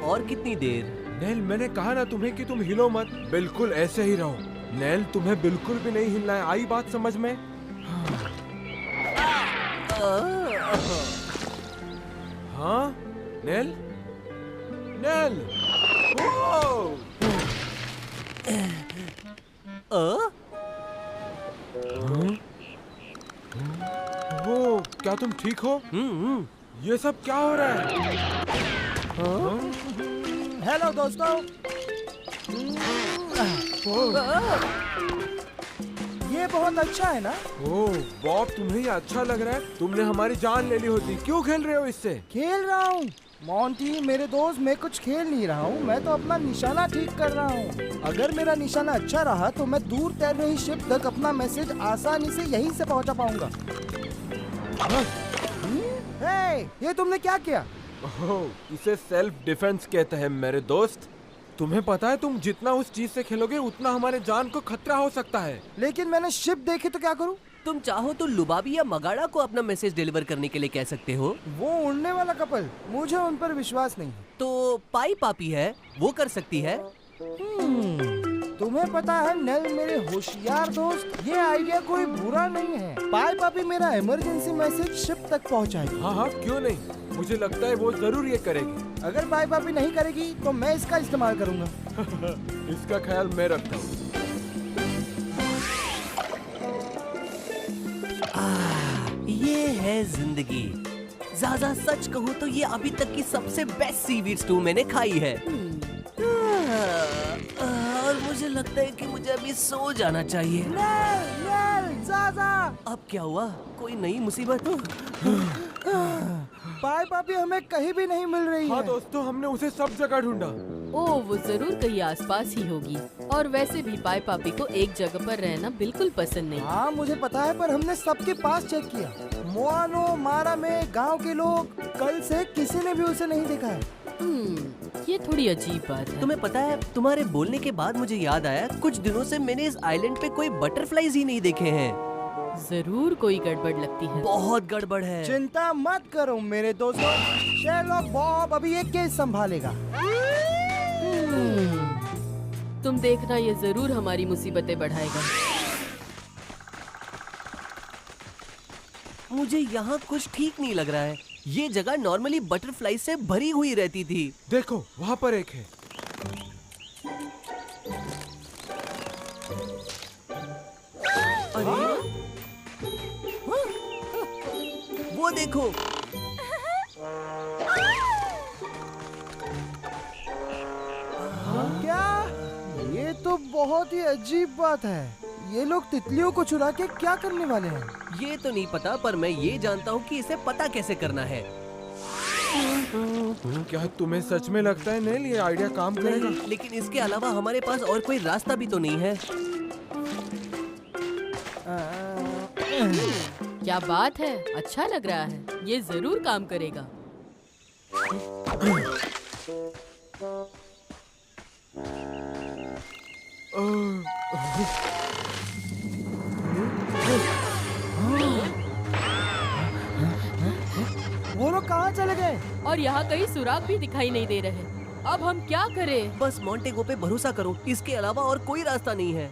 और कितनी देर? नेल, मैंने कहा ना तुम्हें कि तुम हिलो मत, बिल्कुल ऐसे ही रहो। नेल, तुम्हें बिल्कुल भी नहीं हिलना है, आई बात समझ में? हाँ नेल, नेल, ओ, क्या तुम ठीक हो? ये सब क्या हो रहा है? हेलो दोस्तों। ये बहुत अच्छा है ना? ओह बॉब, तुम्हें ये अच्छा लग रहा है? तुमने हमारी जान ले ली होती। क्यों खेल रहे हो इससे? खेल रहा हूँ मोंटी मेरे दोस्त, मैं कुछ खेल नहीं रहा हूँ, मैं तो अपना निशाना ठीक कर रहा हूँ। अगर मेरा निशाना अच्छा रहा तो मैं दूर तैर रही शिप तक अपना मैसेज आसानी से यहीं से पहुँचा पाऊंगा। ये तुमने क्या किया? ओह, इसे सेल्फ डिफेंस कहते हैं मेरे दोस्त। तुम्हें पता है तुम जितना उस चीज से खेलोगे उतना हमारे जान को खतरा हो सकता है। लेकिन मैंने शिप देखी तो क्या करूं? तुम चाहो तो लुबाबी या मगाड़ा को अपना मैसेज डिलीवर करने के लिए कह सकते हो। वो उड़ने वाला कपल, मुझे उन पर विश्वास नहीं। तो पाई पापी है, वो कर सकती है। तुम्हें पता है नेल मेरे होशियार दोस्त, ये आइडिया कोई बुरा नहीं है। पाई पापी मेरा इमरजेंसी मैसेज शिप तक पहुंचाएगी। हाँ हाँ, क्यों नहीं, मुझे लगता है वो जरूर ये करेगी। अगर पाई पापी नहीं करेगी तो मैं इसका इस्तेमाल करूंगा। इसका ख्याल मैं रखता हूँ। ये है जिंदगी। ज़्यादा सच कहूँ तो ये अभी तक की सबसे बेस्ट सीवीड स्टू मैंने खाई है। और मुझे लगता है कि मुझे अभी सो जाना चाहिए। ज़ाज़ा। अब क्या हुआ? कोई नई मुसीबत? पाई पापी हमें कहीं भी नहीं मिल रही हाँ है। दोस्तों, हमने उसे सब जगह ढूंढा। ओह, वो जरूर कहीं आसपास ही होगी। और वैसे भी पाई पापी को एक जगह पर रहना बिल्कुल पसंद नहीं। हाँ मुझे पता है, पर हमने सबके पास चेक किया। मोआनो, मारा में, गांव के लोग, कल से किसी ने भी उसे नहीं देखा है। ये थोड़ी अजीब बात है। तुम्हें पता है, तुम्हारे बोलने के बाद मुझे याद आया, कुछ दिनों से मैंने इस आइलैंड पे कोई बटरफ्लाईज ही नहीं देखे हैं। जरूर कोई गड़बड़ लगती है। बहुत गड़बड़ है। चिंता मत करो मेरे दोस्तों, शेरलॉक बॉब अभी ये केस संभालेगा। तुम देखना, ये जरूर हमारी मुसीबतें बढ़ाएगा। मुझे यहाँ कुछ ठीक नहीं लग रहा है। ये जगह नॉर्मली बटरफ्लाई से भरी हुई रहती थी। देखो वहाँ पर एक है। अरे वो देखो। क्या? ये तो बहुत ही अजीब बात है। ये लोग तितलियों को चुरा के क्या करने वाले हैं? ये तो नहीं पता, पर मैं ये जानता हूँ कि इसे पता कैसे करना है। क्या तुम्हें सच में लगता है नेल ये आइडिया काम करेगा? नहीं, लेकिन इसके अलावा हमारे पास और कोई रास्ता भी तो नहीं है। क्या बात है, अच्छा लग रहा है। ये जरूर काम करेगा। वो लोग कहाँ चले गए? और यहाँ कहीं सुराग भी दिखाई नहीं दे रहे। अब हम क्या करें? बस मोंटेगो पे भरोसा करो, इसके अलावा और कोई रास्ता नहीं है।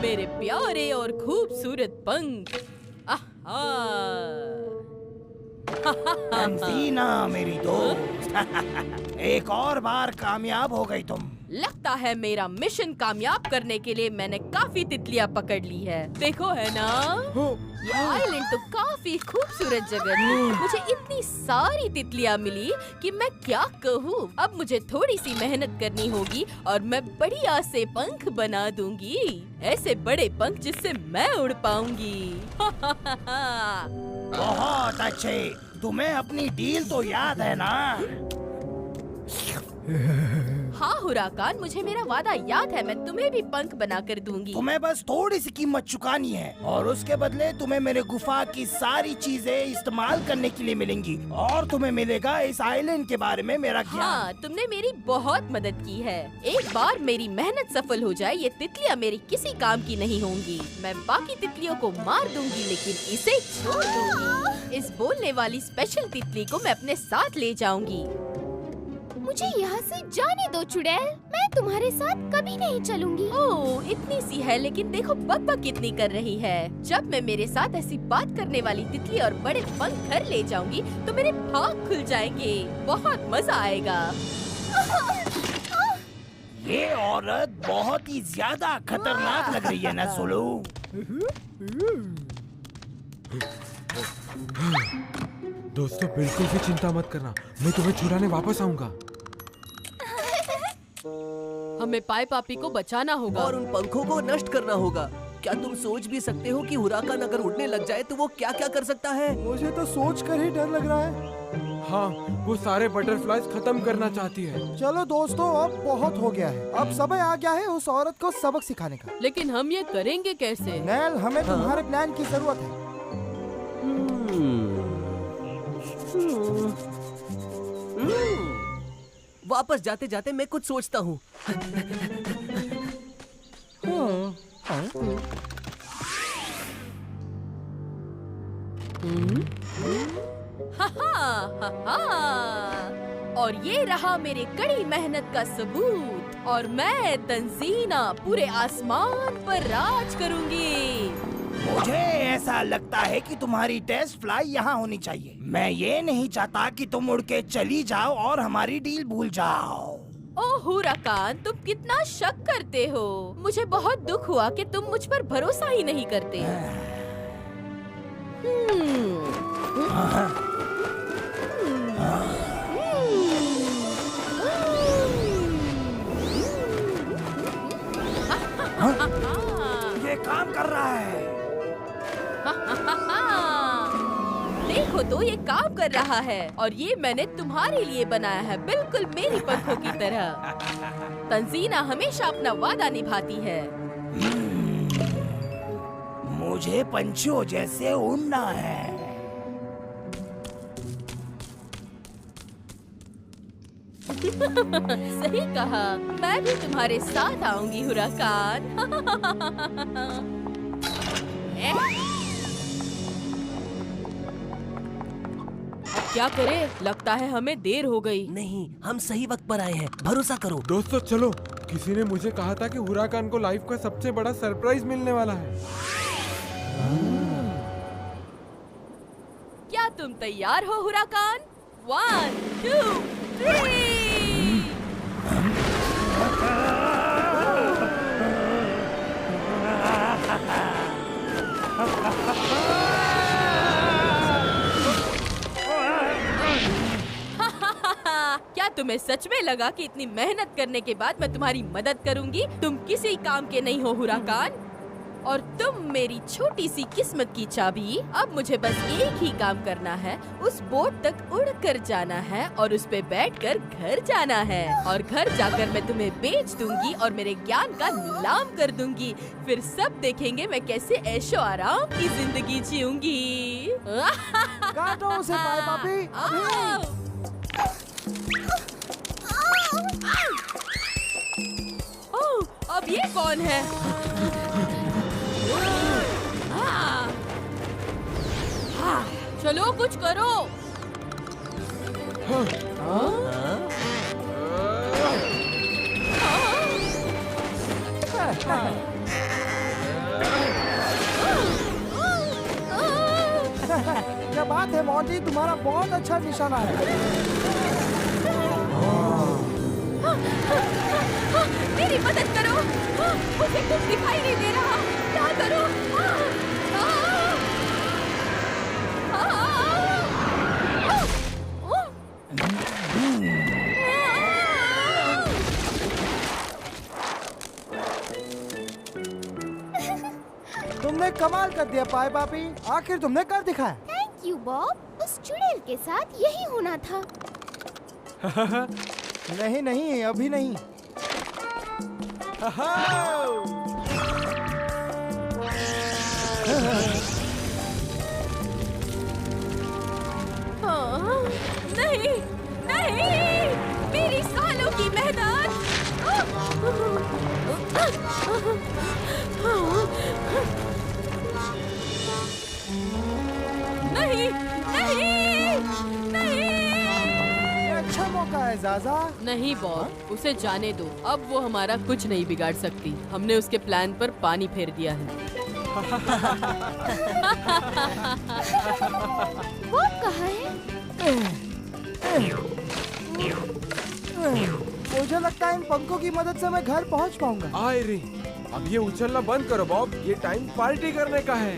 मेरे प्यारे और खूबसूरत पंख। तंजीना मेरी दोस्त, एक और बार कामयाब हो गई तुम। लगता है मेरा मिशन कामयाब करने के लिए मैंने काफी तितलियां पकड़ ली है। देखो है ना, ये आइलैंड तो काफी खूबसूरत जगह थी। मुझे इतनी सारी तितलियां मिली कि मैं क्या कहूँ। अब मुझे थोड़ी सी मेहनत करनी होगी और मैं बढ़िया से पंख बना दूंगी, ऐसे बड़े पंख जिससे मैं उड़ पाऊंगी। बहुत अच्छे, तुम्हें अपनी डील तो याद है ना? हाँ हुराकान, मुझे मेरा वादा याद है, मैं तुम्हें भी पंख बना कर दूंगी। तुम्हें बस थोड़ी सी कीमत चुकानी है और उसके बदले तुम्हें मेरे गुफा की सारी चीजें इस्तेमाल करने के लिए मिलेंगी और तुम्हें मिलेगा इस आइलैंड के बारे में मेरा ज्ञान। हाँ, तुमने मेरी बहुत मदद की है। एक बार मेरी मेहनत सफल हो जाए, ये तितलियाँ मेरी किसी काम की नहीं होंगी। मैं बाकी तितलियों को मार दूंगी, लेकिन इसे छोड़ दूंगी। इस बोलने वाली स्पेशल तितली को मैं अपने साथ ले जाऊंगी। मुझे यहाँ से जाने दो चुड़ैल, मैं तुम्हारे साथ कभी नहीं चलूंगी। ओह, इतनी सी है, लेकिन देखो बक कितनी कर रही है। जब मैं मेरे साथ ऐसी बात करने वाली तितली और बड़े पंख घर ले जाऊंगी तो मेरे भाग खुल जाएंगे। बहुत मजा आएगा। ये औरत बहुत ही ज्यादा खतरनाक लग रही है ना सोलू। दोस्तों बिल्कुल भी चिंता मत करना, मैं तुम्हें छुड़ाने वापस आऊंगा। हमें पाई पापी को बचाना होगा और उन पंखों को नष्ट करना होगा। क्या तुम सोच भी सकते हो कि हुराकान अगर उड़ने लग जाए तो वो क्या क्या कर सकता है? मुझे तो सोच कर ही डर लग रहा है। हाँ, वो सारे बटरफ्लाइज खत्म करना चाहती है। चलो दोस्तों, अब बहुत हो गया है। अब समय आ गया है उस औरत को सबक सिखाने का। लेकिन हम ये करेंगे कैसे? नैल, हमें तुम्हारे प्लान की जरूरत है। वापस जाते जाते मैं कुछ सोचता हूँ। और ये रहा मेरे कड़ी मेहनत का सबूत। और मैं तंजीना पूरे आसमान पर राज करूंगी। मुझे ऐसा लगता है कि तुम्हारी टेस्ट फ्लाई यहाँ होनी चाहिए। मैं ये नहीं चाहता कि तुम उड़ के चली जाओ और हमारी डील भूल जाओ। ओह हुराकान, तुम कितना शक करते हो। मुझे बहुत दुख हुआ कि तुम मुझ पर भरोसा ही नहीं करते। ये काम कर रहा है। देखो तो, ये काम कर रहा है और ये मैंने तुम्हारे लिए बनाया है, बिल्कुल मेरी पंखों की तरह। तंजीना हमेशा अपना वादा निभाती है। मुझे पंछियों जैसे उड़ना है। सही कहा, मैं भी तुम्हारे साथ आऊंगी हुराकान। अब क्या करें? लगता है हमें देर हो गई। नहीं, हम सही वक्त पर आए हैं, भरोसा करो। दोस्तों चलो, किसी ने मुझे कहा था कि हुराकान को लाइफ का सबसे बड़ा सरप्राइज मिलने वाला है। क्या तुम तैयार हो हुराकान? 1, 2, 3। क्या तुम्हें सच में लगा कि इतनी मेहनत करने के बाद मैं तुम्हारी मदद करूंगी? तुम किसी काम के नहीं हो हुराकान, और तुम मेरी छोटी सी किस्मत की चाबी। अब मुझे बस एक ही काम करना है, उस बोट तक उड़कर जाना है और उस पे बैठकर घर जाना है। और घर जाकर मैं तुम्हें बेच दूंगी और मेरे ज्ञान का नीलाम कर दूंगी। फिर सब देखेंगे मैं कैसे ऐशो आराम की जिंदगी जीऊंगी। काटो उसे पाई पापी। आओ। ओह, अब ये कौन है? चलो कुछ करो। क्या बात है मोंटी, तुम्हारा बहुत अच्छा निशाना है। मेरी मदद करो, मुझे कुछ दिखाई नहीं दे रहा। क्या करूं? तुमने कमाल कर दिया पाई पापी, आखिर तुमने कर दिखाया। थैंक यू बॉब, उस चुड़ैल के साथ यही होना था। नहीं नहीं, अभी नहीं। हाँ, नहीं नहीं, मेरी सालों की मेहनत। नहीं नहीं नहीं। ये अच्छा मौका है ज़ाज़ा। नहीं बॉब, उसे जाने दो। अब वो हमारा कुछ नहीं बिगाड़ सकती। हमने उसके प्लान पर पानी फेर दिया है। वो कहाँ है? मुझे लगता है इन पंखों की मदद से मैं घर पहुंच पाऊंगा। आयरी, अब ये उछलना बंद करो बॉब, ये टाइम पार्टी करने का है।